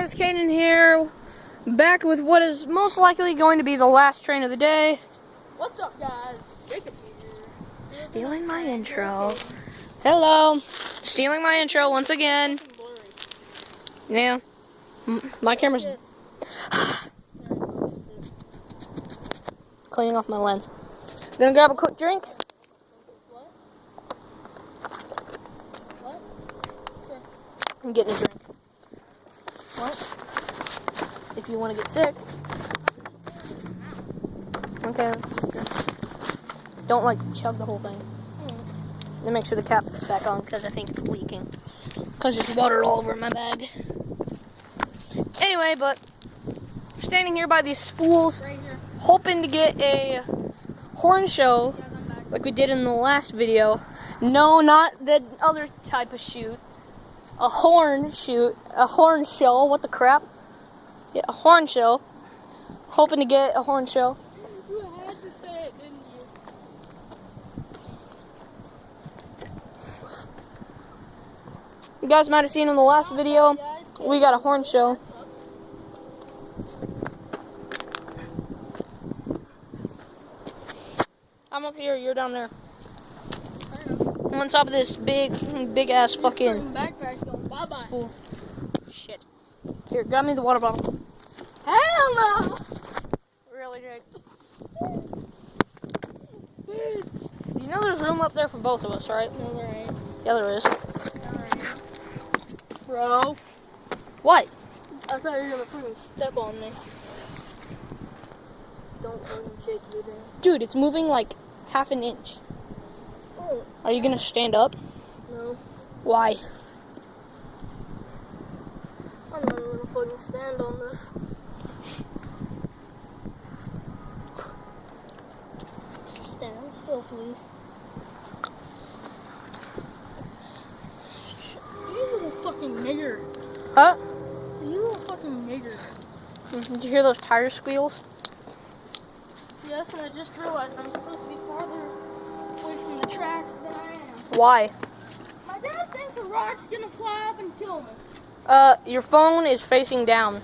guys, Kaden here, back with what is most likely going to be the last train of the day. What's up, guys? Jacob here. Stealing my intro. Hello. Stealing my intro once again. Yeah. My camera's cleaning off my lens. Gonna grab a quick drink. What? Sure. I'm getting a drink. What? If you want to get sick. Okay. Don't like chug the whole thing. Then make sure the cap is back on because I think it's leaking. Because there's water all over my bag. Anyway, but we're standing here by these spools, Right here. hoping to get a horn show like we did in the last video. No, not the other type of shoot. A horn shoot. A horn show. What the crap? Yeah, a horn show. Hoping to get a horn show. You had to say it, didn't you? You guys might have seen in the last video, we got a horn show. I'm up here, you're down there. I'm on top of this big ass fucking spool. Shit. Here, grab me the water bottle. Hell no! Really, Jake? You know there's room up there for both of us, right? No, there ain't. Yeah, there is. Bro. What? I thought you were gonna freaking step on me. Don't fucking shake you there. Dude, it's moving like half an inch. Oh. Are you gonna stand up? No. Why? I'm not gonna fucking stand on this. Stand still, please. You little fucking nigger. Huh? So you little fucking nigger. Did you hear those tire squeals? Yes, and I just realized I'm supposed to be farther away from the tracks than I am. Why? My dad thinks a rock's gonna fly up and kill me. Your phone is facing down.